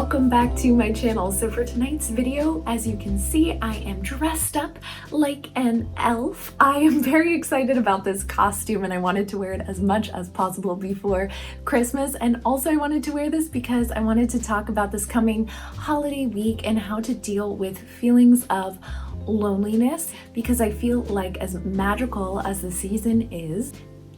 welcome back to my channel. So for tonight's video, as you can see, I am dressed up like an elf. I am very excited about this costume and I wanted to wear it as much as possible before Christmas. And also I wanted to wear this because I wanted to talk about this coming holiday week and how to deal with feelings of loneliness, because I feel like as magical as the season is,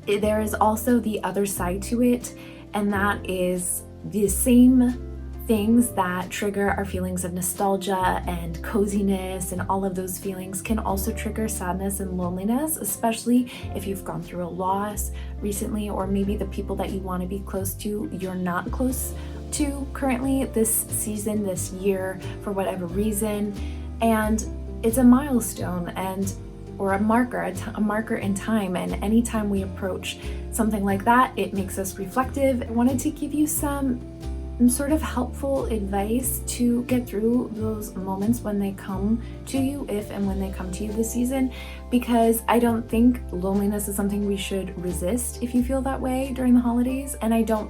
there is also the other side to it, and that is the same things that trigger our feelings of nostalgia and coziness and all of those feelings can also trigger sadness and loneliness, especially if you've gone through a loss recently, or maybe the people that you want to be close to, you're not close to currently this season, this year, for whatever reason. And it's a milestone or a marker in time, and anytime we approach something like that, it makes us reflective. I wanted to give you some sort of helpful advice to get through those moments when they come to you, if and when they come to you this season, because I don't think loneliness is something we should resist if you feel that way during the holidays, and I don't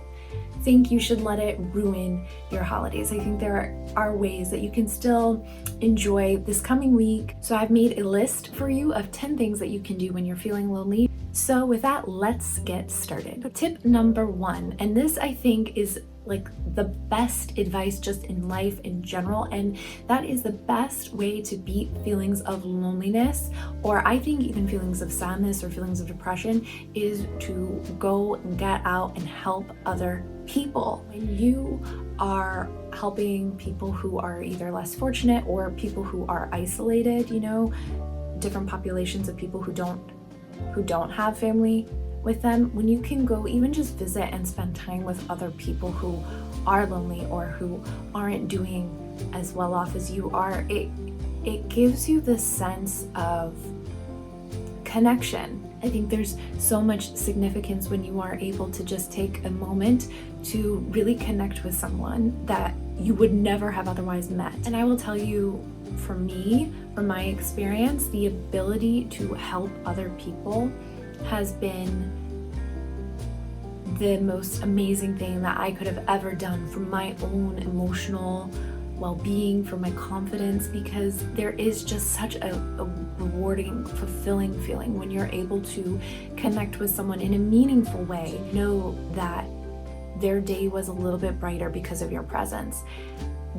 think you should let it ruin your holidays. I think there are ways that you can still enjoy this coming week. So I've made a list for you of 10 things that you can do when you're feeling lonely. So with that, let's get started. Tip number 1, and this I think is like the best advice just in life in general, and that is the best way to beat feelings of loneliness, or I think even feelings of sadness or feelings of depression, is to go and get out and help other people. When you are helping people who are either less fortunate or people who are isolated, you know, different populations of people who don't have family with them, when you can go even just visit and spend time with other people who are lonely or who aren't doing as well off as you are, it gives you this sense of connection. I think there's so much significance when you are able to just take a moment to really connect with someone that you would never have otherwise met. And I will tell you, for me, from my experience, the ability to help other people has been the most amazing thing that I could have ever done for my own emotional well-being, for my confidence, because there is just such a rewarding, fulfilling feeling when you're able to connect with someone in a meaningful way. Know that their day was a little bit brighter because of your presence.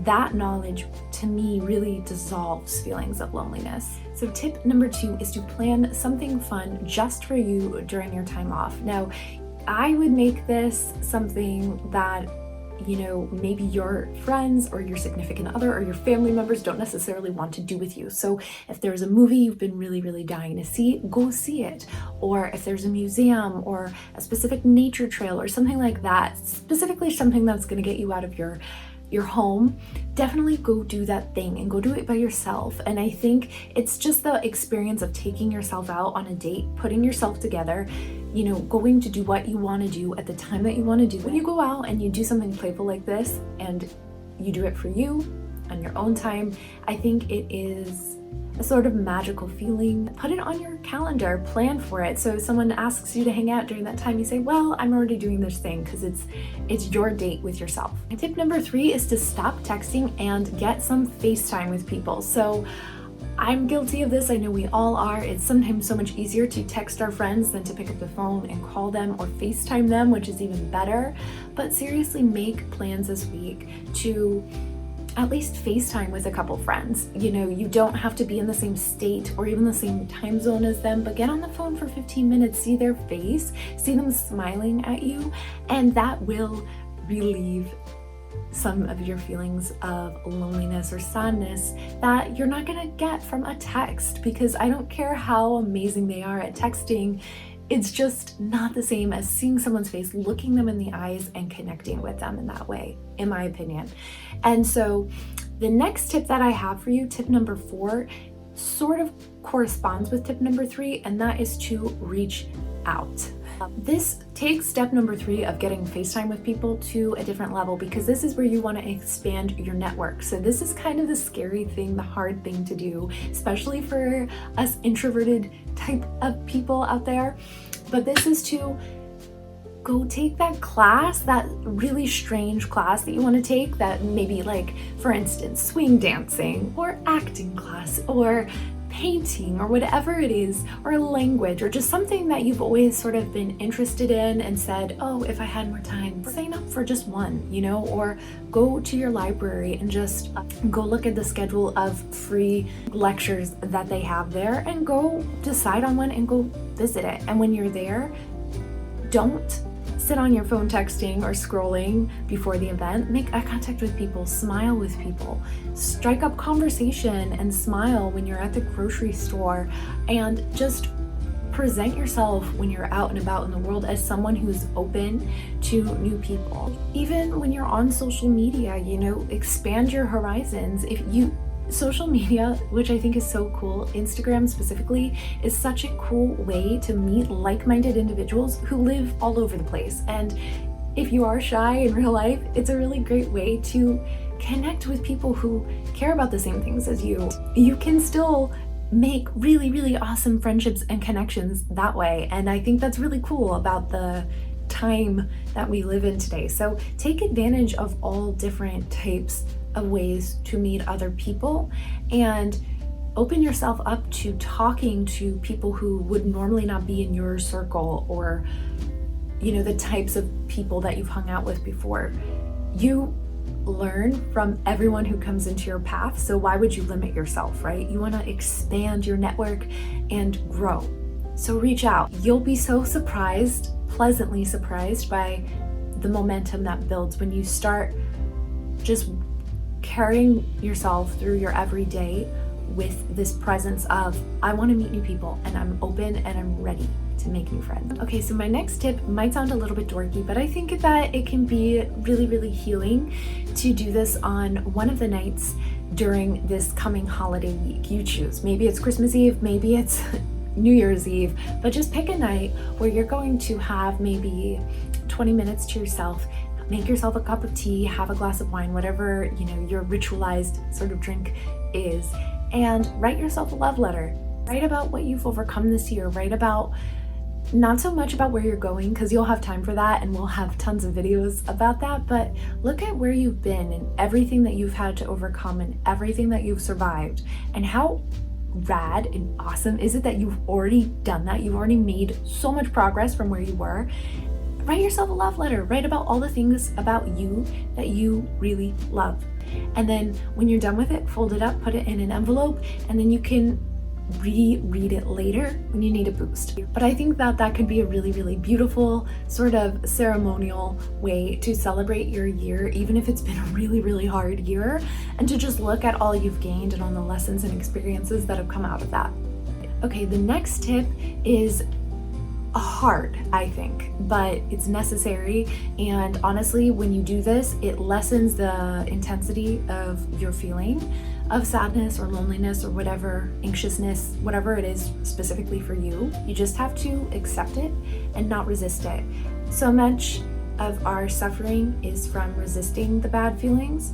That knowledge, to me, really dissolves feelings of loneliness. So tip number 2 is to plan something fun just for you during your time off. Now, I would make this something that, you know, maybe your friends or your significant other or your family members don't necessarily want to do with you. So if there's a movie you've been really dying to see, go see it. Or if there's a museum or a specific nature trail or something like that, specifically something that's going to get you out of your home, definitely go do that thing and go do it by yourself. And I think it's just the experience of taking yourself out on a date, putting yourself together, you know, going to do what you want to do at the time that you want to do. When you go out and you do something playful like this and you do it for you on your own time, I think it is a sort of magical feeling. Put it on your calendar, plan for it. So if someone asks you to hang out during that time, you say, well, I'm already doing this thing, because it's your date with yourself. And tip number 3 is to stop texting and get some FaceTime with people. So I'm guilty of this. I know we all are. It's sometimes so much easier to text our friends than to pick up the phone and call them or FaceTime them, which is even better. But seriously, make plans this week to at least FaceTime with a couple friends. You know, you don't have to be in the same state or even the same time zone as them, but get on the phone for 15 minutes, see their face, see them smiling at you, and that will relieve some of your feelings of loneliness or sadness that you're not gonna get from a text, because I don't care how amazing they are at texting, it's just not the same as seeing someone's face, looking them in the eyes and connecting with them in that way, in my opinion. And so the next tip that I have for you, tip number 4, sort of corresponds with tip number 3, and that is to reach out. This takes step number 3 of getting FaceTime with people to a different level, because this is where you want to expand your network. So this is kind of the scary thing, the hard thing to do, especially for us introverted type of people out there. But this is to go take that class, that really strange class that you want to take, that maybe, like, for instance, swing dancing or acting class or painting or whatever it is, or a language, or just something that you've always sort of been interested in and said, oh, if I had more time, sign up for just one, you know, or go to your library and just go look at the schedule of free lectures that they have there and go decide on one and go visit it. And when you're there, don't sit on your phone texting or scrolling before the event. Make eye contact with people, smile with people, strike up conversation and smile when you're at the grocery store, and just present yourself when you're out and about in the world as someone who's open to new people. Even when you're on social media, you know, expand your horizons. Social media, which I think is so cool, Instagram specifically, is such a cool way to meet like-minded individuals who live all over the place. And if you are shy in real life, it's a really great way to connect with people who care about the same things as you. You can still make really, really awesome friendships and connections that way. And I think that's really cool about the time that we live in today. So take advantage of all different types of ways to meet other people, and open yourself up to talking to people who would normally not be in your circle, or, you know, the types of people that you've hung out with before. You learn from everyone who comes into your path, so why would you limit yourself, right? You want to expand your network and grow. So reach out. You'll be so surprised, pleasantly surprised, by the momentum that builds when you start just carrying yourself through your everyday with this presence of, I want to meet new people and I'm open and I'm ready to make new friends. Okay, so my next tip might sound a little bit dorky, but I think that it can be really, really healing to do this on one of the nights during this coming holiday week. You choose. Maybe it's Christmas Eve, maybe it's New Year's Eve, but just pick a night where you're going to have maybe 20 minutes to yourself. Make yourself a cup of tea, have a glass of wine, whatever, you know, your ritualized sort of drink is, and write yourself a love letter. Write about what you've overcome this year. Write about, not so much about where you're going, because you'll have time for that and we'll have tons of videos about that, but look at where you've been and everything that you've had to overcome and everything that you've survived, and how rad and awesome is it that you've already done that. You've already made so much progress from where you were. Write yourself a love letter. Write about all the things about you that you really love. And then when you're done with it, fold it up, put it in an envelope, and then you can reread it later when you need a boost. But I think that that could be a really, really beautiful sort of ceremonial way to celebrate your year, even if it's been a really, really hard year, and to just look at all you've gained and all the lessons and experiences that have come out of that. Okay, the next tip is hard, I think, but it's necessary. And honestly, when you do this, it lessens the intensity of your feeling of sadness or loneliness or whatever, anxiousness, whatever it is specifically for you. You just have to accept it and not resist it. So much of our suffering is from resisting the bad feelings.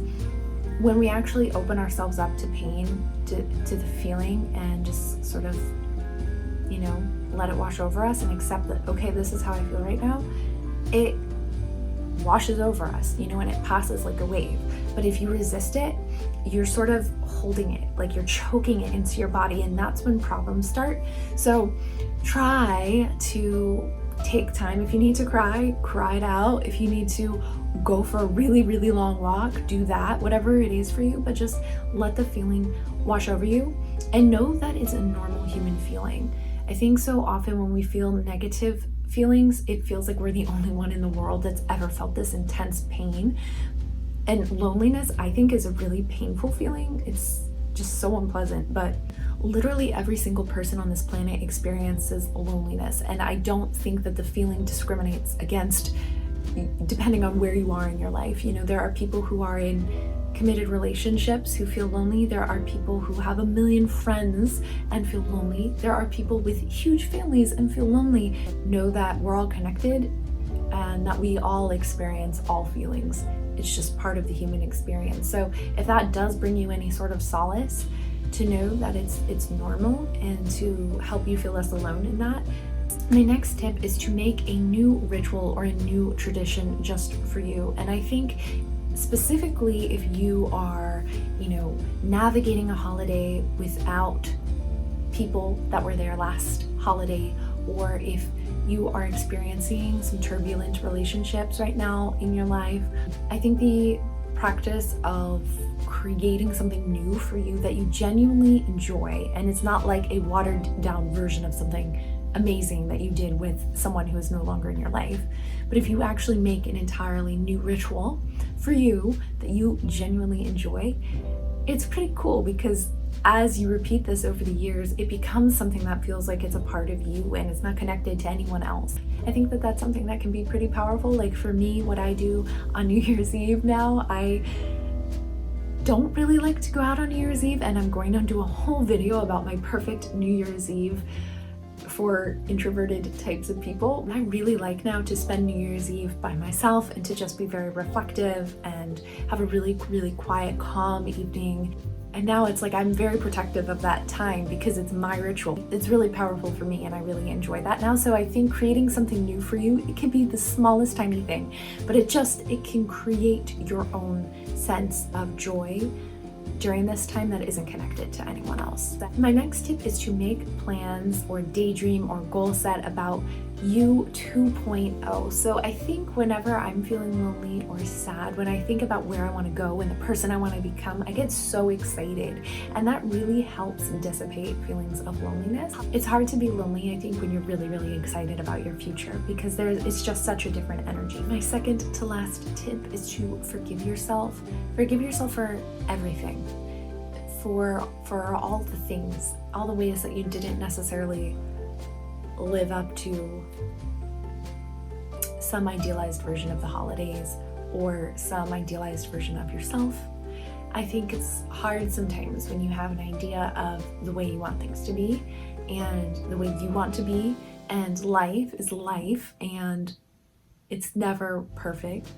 When we actually open ourselves up to pain, to the feeling, and just sort of, you know, let it wash over us and accept that, okay, this is how I feel right now, it washes over us, you know, and it passes like a wave. But if you resist it, you're sort of holding it, like you're choking it into your body, and that's when problems start. So try to take time. If you need to cry, cry it out. If you need to go for a really, really long walk, do that, whatever it is for you, but just let the feeling wash over you and know that it's a normal human feeling. I think so often when we feel negative feelings, it feels like we're the only one in the world that's ever felt this intense pain. And loneliness, I think, is a really painful feeling. It's just so unpleasant, but literally every single person on this planet experiences loneliness. And I don't think that the feeling discriminates against, depending on where you are in your life. You know, there are people who are in committed relationships who feel lonely. There are people who have a million friends and feel lonely. There are people with huge families and feel lonely. Know that we're all connected and that we all experience all feelings. It's just part of the human experience. So if that does bring you any sort of solace, to know that it's normal and to help you feel less alone in that, My next tip is to make a new ritual or a new tradition just for you. And I think specifically if you are, navigating a holiday without people that were there last holiday, or if you are experiencing some turbulent relationships right now in your life, I think the practice of creating something new for you that you genuinely enjoy, and it's not like a watered down version of something amazing that you did with someone who is no longer in your life, but if you actually make an entirely new ritual for you that you genuinely enjoy, it's pretty cool, because as you repeat this over the years, it becomes something that feels like it's a part of you and it's not connected to anyone else. I think that that's something that can be pretty powerful. Like for me, what I do on New Year's Eve now, I don't really like to go out on New Year's Eve, and I'm going to do a whole video about my perfect New Year's Eve for introverted types of people. I really like now to spend New Year's Eve by myself and to just be very reflective and have a really, really quiet, calm evening. And now it's like I'm very protective of that time because it's my ritual. It's really powerful for me and I really enjoy that now. So I think creating something new for you, it can be the smallest tiny thing, but it can create your own sense of joy during this time that isn't connected to anyone else. My next tip is to make plans or daydream or goal set about you 2.0. So I think whenever I'm feeling lonely or sad, when I think about where I want to go and the person I want to become, I get so excited, and that really helps dissipate feelings of loneliness. It's hard to be lonely, I think, when you're really, really excited about your future, because it's just such a different energy. My second to last tip is to forgive yourself. Forgive yourself for everything, for all the things, all the ways that you didn't necessarily live up to some idealized version of the holidays or some idealized version of yourself. I think it's hard sometimes when you have an idea of the way you want things to be and the way you want to be, and life is life and it's never perfect,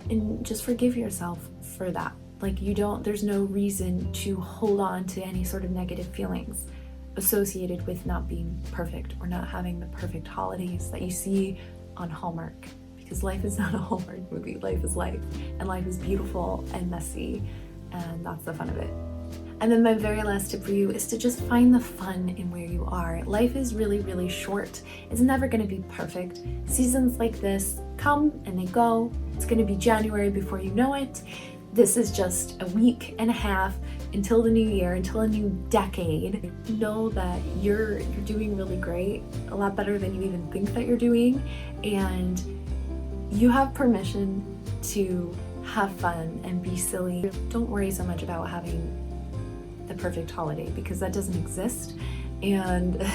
and just forgive yourself for that. Like there's no reason to hold on to any sort of negative feelings associated with not being perfect or not having the perfect holidays that you see on Hallmark, because life is not a Hallmark movie. Life is life, and life is beautiful and messy, and that's the fun of it. And then my very last tip for you is to just find the fun in where you are. Life is really, really short. It's never going to be perfect. Seasons like this come and they go. It's going to be January before you know it. This is just a week and a half until the new year, until a new decade. Know that you're doing really great, a lot better than you even think that you're doing, and you have permission to have fun and be silly. Don't worry so much about having the perfect holiday, because that doesn't exist, and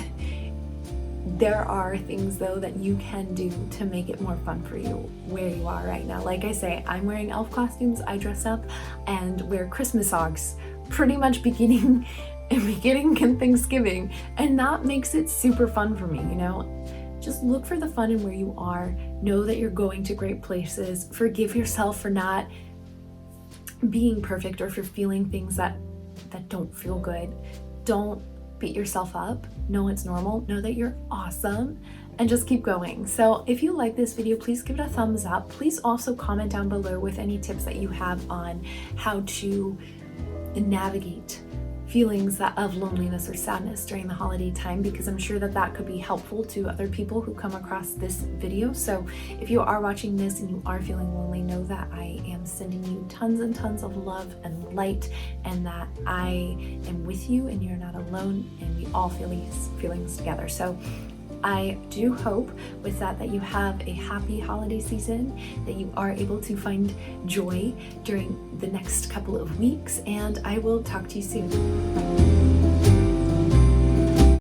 there are things though that you can do to make it more fun for you where you are right now. Like I say, I'm wearing elf costumes, I dress up and wear Christmas socks pretty much beginning and Thanksgiving, and that makes it super fun for me, Just look for the fun in where you are. Know that you're going to great places. Forgive yourself for not being perfect or for feeling things that don't feel good. Don't beat yourself up. Know it's normal. Know that you're awesome, and just keep going. So if you like this video, please give it a thumbs up. Please also comment down below with any tips that you have on how to navigate feelings of loneliness or sadness during the holiday time, because I'm sure that could be helpful to other people who come across this video. So if you are watching this and you are feeling lonely, know that I am sending you tons and tons of love and light, and that I am with you and you're not alone, and we all feel these feelings together. So I do hope with that you have a happy holiday season, that you are able to find joy during the next couple of weeks, and I will talk to you soon.